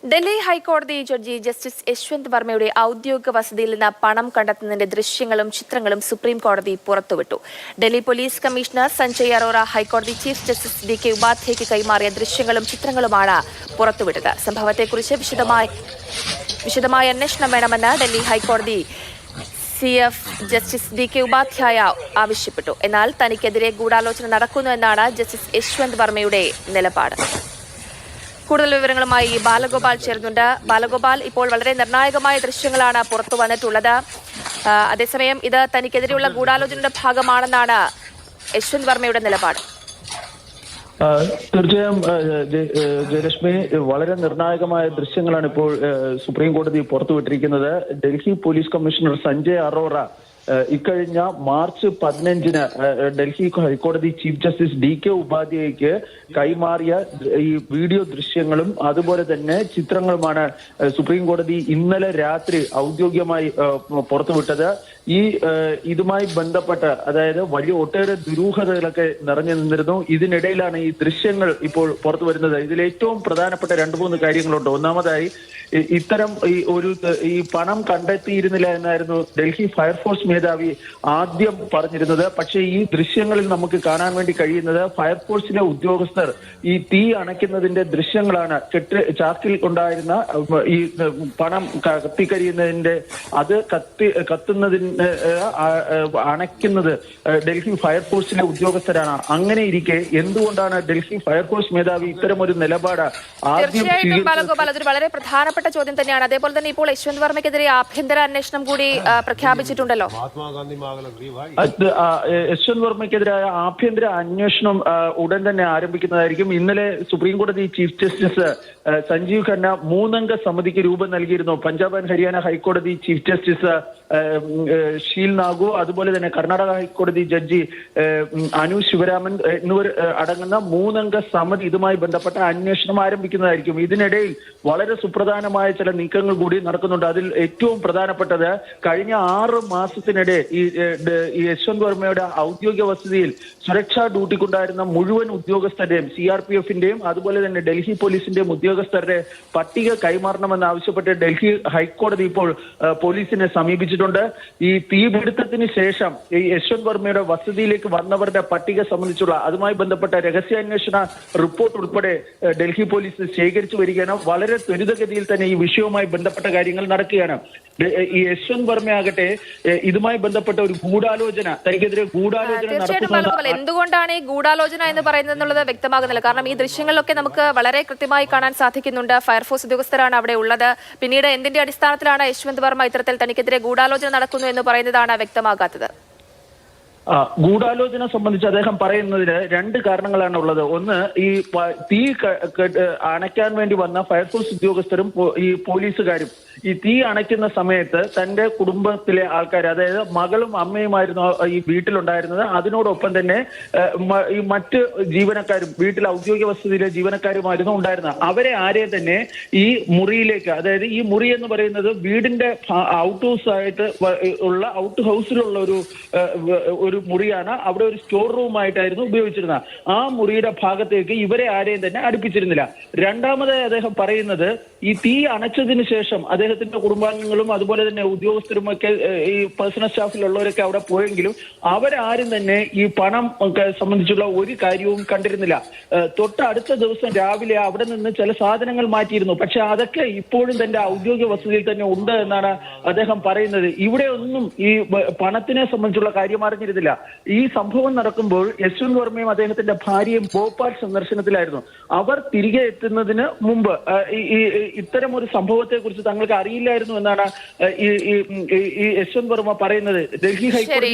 ഡൽഹി ഹൈക്കോടതി judge justice Yashwant വർമ്മയുടെ ഔദ്യോഗിക വസതിയിൽ നിന്ന് പണം കണ്ടെത്തുന്നതിന്റെ ദൃശ്യങ്ങളും ചിത്രങ്ങളും സുപ്രീം കോടതി പുറത്തുവിട്ടു. ഡൽഹി പോലീസ് കമ്മീഷണർ സഞ്ജയ് അറോറ ഹൈക്കോടതി ചീഫ് ജസ്റ്റിസ് DK ഉപാധ്യായയ്ക്ക് കൈമാറിയ ദൃശ്യങ്ങളും ചിത്രങ്ങളുമാണ് പുറത്തുവിട്ടത്. സംഭവത്തെക്കുറിച്ച് വിശദമായ അന്വേഷണം വേണമെന്ന് ഡൽഹി ഹൈക്കോടതി CF ജസ്റ്റിസ് DK ഉപാധ്യായ ആവശ്യപ്പെട്ടു. എന്നാൽ തനിക്കെതിരെ ഗൂഢാലോചന നടക്കുന്നു എന്നാണ് ജസ്റ്റിസ് യശ്വന്ത് വർമ്മയുടെ നിലപാട്. കൂടുതൽ വിവരങ്ങളുമായി ബാലഗോപാൽ ചേർന്നുണ്ട്. ബാലഗോപാൽ, ഇപ്പോൾ വളരെ നിർണായകമായ ദൃശ്യങ്ങളാണ് പുറത്തു വന്നിട്ടുള്ളത്. അതേസമയം ഇത് തനിക്കെതിരെയുള്ള ഗൂഢാലോചനയുടെ ഭാഗമാണെന്നാണ് യശ്വന്ത് വർമ്മയുടെ നിലപാട്. തീർച്ചയായും ജയലക്ഷ്മി, വളരെ നിർണായകമായ ദൃശ്യങ്ങളാണ് ഇപ്പോൾ സുപ്രീം കോടതി പുറത്തുവിട്ടിരിക്കുന്നത്. ഡൽഹി പോലീസ് കമ്മീഷണർ സഞ്ജയ് അറോറ ഇക്കഴിഞ്ഞ മാർച്ച് 15-ന് ഡൽഹി ഹൈക്കോടതി ചീഫ് ജസ്റ്റിസ് DK ഉപാധ്യായയ്ക്ക് കൈമാറിയ ഈ വീഡിയോ ദൃശ്യങ്ങളും അതുപോലെ തന്നെ ചിത്രങ്ങളുമാണ് സുപ്രീം കോടതി ഇന്നലെ രാത്രി ഔദ്യോഗികമായി പുറത്തുവിട്ടത്. ഇതുമായി ബന്ധപ്പെട്ട് അതായത് വലിയ ഒട്ടേറെ ദുരൂഹതകളൊക്കെ നിറഞ്ഞു നിന്നിരുന്നു. ഇതിനിടയിലാണ് ഈ ദൃശ്യങ്ങൾ ഇപ്പോൾ പുറത്തു വരുന്നത്. ഇതിൽ ഏറ്റവും പ്രധാനപ്പെട്ട 2-3 കാര്യങ്ങളുണ്ട്. ഒന്നാമതായി, ഇത്തരം ഈ പണം കണ്ടെത്തിയിരുന്നില്ല എന്നായിരുന്നു ഡൽഹി ഫയർഫോഴ്സ് മേധാവി ആദ്യം പറഞ്ഞിരുന്നത്. പക്ഷേ ഈ ദൃശ്യങ്ങളിൽ നമുക്ക് കാണാൻ വേണ്ടി കഴിയുന്നത് ഫയർഫോഴ്സിലെ ഉദ്യോഗസ്ഥർ ഈ തീ അണയ്ക്കുന്നതിന്റെ ദൃശ്യങ്ങളാണ്. ചാക്കിൽ ഉണ്ടായിരുന്ന ഈ പണം കത്തിക്കരിയുന്നതിന്റെ അത് കത്തുന്നതിന് അണയ്ക്കുന്നത് ഡൽഹി ഫയർഫോഴ്സിലെ ഉദ്യോഗസ്ഥരാണ്. അങ്ങനെ ഇരിക്കെ എന്തുകൊണ്ടാണ് ഡൽഹി ഫയർഫോഴ്സ് മേധാവി ഇത്തരമൊരു നിലപാട് ആദ്യം അതൊരു വളരെ പ്രധാനപ്പെട്ട ചോദ്യം തന്നെയാണ്. അതേപോലെ തന്നെ ഇപ്പോൾ യശ്വന്ത് വർമ്മയ്ക്കെതിരെ ആഭ്യന്തര അന്വേഷണം കൂടി പ്രഖ്യാപിച്ചിട്ടുണ്ടല്ലോ. യശ്വന്ത് വർമ്മയ്ക്കെതിരായ ആഭ്യന്തര അന്വേഷണം ഉടൻ തന്നെ ആരംഭിക്കുന്നതായിരിക്കും. ഇന്നലെ സുപ്രീം കോടതി ചീഫ് ജസ്റ്റിസ് സഞ്ജീവ് ഖന്ന 3-അംഗ സമിതിക്ക് രൂപം നൽകിയിരുന്നു. പഞ്ചാബ് ആൻഡ് ഹരിയാന ഹൈക്കോടതി ചീഫ് ജസ്റ്റിസ് ഷീൽ നാഗു, അതുപോലെ തന്നെ കർണാടക ഹൈക്കോടതി ജഡ്ജി അനു ശിവരാമൻ എന്നിവർ അടങ്ങുന്ന 3-അംഗ സമിതി ഇതുമായി ബന്ധപ്പെട്ട അന്വേഷണം ആരംഭിക്കുന്നതായിരിക്കും. ഇതിനിടയിൽ വളരെ സുപ്രധാനമായ ചില നീക്കങ്ങൾ കൂടി നടക്കുന്നുണ്ട്. അതിൽ ഏറ്റവും പ്രധാനപ്പെട്ടത്, കഴിഞ്ഞ 6 മാസത്തിനിടെ ഈ യശ്വന്ത് വർമ്മയുടെ ഔദ്യോഗിക വസതിയിൽ സുരക്ഷാ ഡ്യൂട്ടിക്കുണ്ടായിരുന്ന മുഴുവൻ ഉദ്യോഗസ്ഥരുടെയും CRPF-ന്റെയും അതുപോലെ തന്നെ ഡൽഹി പോലീസിന്റെയും ഉദ്യോഗസ്ഥരുടെ പട്ടിക കൈമാറണമെന്നാവശ്യപ്പെട്ട് ഡൽഹി ഹൈക്കോടതി ഇപ്പോൾ പോലീസിനെ സമീപിച്ചിട്ടുണ്ട്. ഈ തീപിടുത്തത്തിന് ശേഷം ഈ യശ്വന്ത് വർമ്മയുടെ വസതിയിലേക്ക് വന്നവരുടെ പട്ടിക സംബന്ധിച്ചുള്ള അതുമായി ബന്ധപ്പെട്ട രഹസ്യാന്വേഷണ റിപ്പോർട്ട് ഉൾപ്പെടെ ഡൽഹി പോലീസ് ശേഖരിച്ചു വരികയാണ്. വളരെ ത്വരിതഗതിയിൽ തന്നെ ഈ വിഷയവുമായി ബന്ധപ്പെട്ട കാര്യങ്ങൾ നടക്കുകയാണ്. ഈ യശ്വന്ത് വർമ്മയാകട്ടെ ഇതുമായി ബന്ധപ്പെട്ട ഒരു ഗൂഢാലോചന, തനിക്കെതിരെ ഗൂഢാലോചന നടത്തുന്നത് എന്തുകൊണ്ടാണ് ഈ ഗൂഢാലോചന എന്ന് പറയുന്നത് എന്നുള്ളത് വ്യക്തമാകുന്നില്ല. കാരണം ഈ ദൃശ്യങ്ങളിലൊക്കെ നമുക്ക് വളരെ കൃത്യമായി കാണാൻ സാധിക്കുന്നുണ്ട്. ഫയർഫോഴ്സ് ഉദ്യോഗസ്ഥരാണ് അവിടെ ഉള്ളത്. പിന്നീട് എന്തിന്റെ അടിസ്ഥാനത്തിലാണ് യശ്വന്ത് വർമ്മ ഇത്തരത്തിൽ തനിക്കെതിരെ ഗൂഢാലോചന നടക്കുന്നു എന്ന് പറയുന്നതാണ് വ്യക്തമാകാത്തത്. ഗൂഢാലോചന സംബന്ധിച്ച് അദ്ദേഹം പറയുന്നതിന് 2 കാരണങ്ങളാണ് ഉള്ളത്. ഒന്ന്, ഈ തീ അണയ്ക്കാൻ വേണ്ടി വന്ന ഫയർഫോഴ്സ് ഉദ്യോഗസ്ഥരും ഈ പോലീസുകാരും ഈ തീ അണയ്ക്കുന്ന സമയത്ത് തന്റെ കുടുംബത്തിലെ ആൾക്കാർ, അതായത് മകളും അമ്മയുമായിരുന്നു ഈ വീട്ടിലുണ്ടായിരുന്നത്. അതിനോടൊപ്പം തന്നെ ഈ മറ്റ് ജീവനക്കാരും, വീട്ടിൽ ഔദ്യോഗിക വസതിയിലെ ജീവനക്കാരുമായിരുന്നു ഉണ്ടായിരുന്നത്. അവരെ ആരെയും തന്നെ ഈ മുറിയിലേക്ക്, അതായത് ഈ മുറി എന്ന് പറയുന്നത് വീടിന്റെ ഔട്ട് ഹൗസ് ആയിട്ട് ഉള്ള ഔട്ട് ഹൗസിലുള്ള ഒരു മുറിയാണ്. അവിടെ ഒരു സ്റ്റോർ റൂമായിട്ടായിരുന്നു ഉപയോഗിച്ചിരുന്നത്. ആ മുറിയുടെ ഭാഗത്തേക്ക് ഇവരെ ആരെയും തന്നെ അടുപ്പിച്ചിരുന്നില്ല. രണ്ടാമതായി അദ്ദേഹം പറയുന്നത്, ഈ തീ അണച്ചതിന് ശേഷം അദ്ദേഹത്തിന്റെ കുടുംബാംഗങ്ങളും അതുപോലെ തന്നെ ഉദ്യോഗസ്ഥരുമൊക്കെ ഈ പേഴ്സണൽ സ്റ്റാഫിലുള്ളവരൊക്കെ അവിടെ പോയെങ്കിലും അവരാരും തന്നെ ഈ പണം സംബന്ധിച്ചുള്ള ഒരു കാര്യവും കണ്ടിരുന്നില്ല. തൊട്ടടുത്ത ദിവസം രാവിലെ അവിടെ നിന്ന് ചില സാധനങ്ങൾ മാറ്റിയിരുന്നു. പക്ഷെ അതൊക്കെ ഇപ്പോഴും തന്റെ ഔദ്യോഗിക വസതിയിൽ തന്നെ ഉണ്ട് എന്നാണ് അദ്ദേഹം പറയുന്നത്. ഇവിടെ ഒന്നും ഈ പണത്തിനെ സംബന്ധിച്ചുള്ള കാര്യം അറിഞ്ഞിരുന്നില്ല. ഈ സംഭവം നടക്കുമ്പോൾ യശ്വന്ത് വർമ്മയും അദ്ദേഹത്തിന്റെ ഭാര്യയും ഭോപ്പാൽ സന്ദർശനത്തിലായിരുന്നു. അവർ തിരികെ എത്തുന്നതിന് മുമ്പ് ഇത്തരം ഒരു സംഭവത്തെ കുറിച്ച് തങ്ങൾക്ക് അറിയില്ലായിരുന്നു എന്നാണ് ഈ യശ്വന്ത് വർമ്മ പറയുന്നത്. ഡൽഹി ഹൈക്കോടതി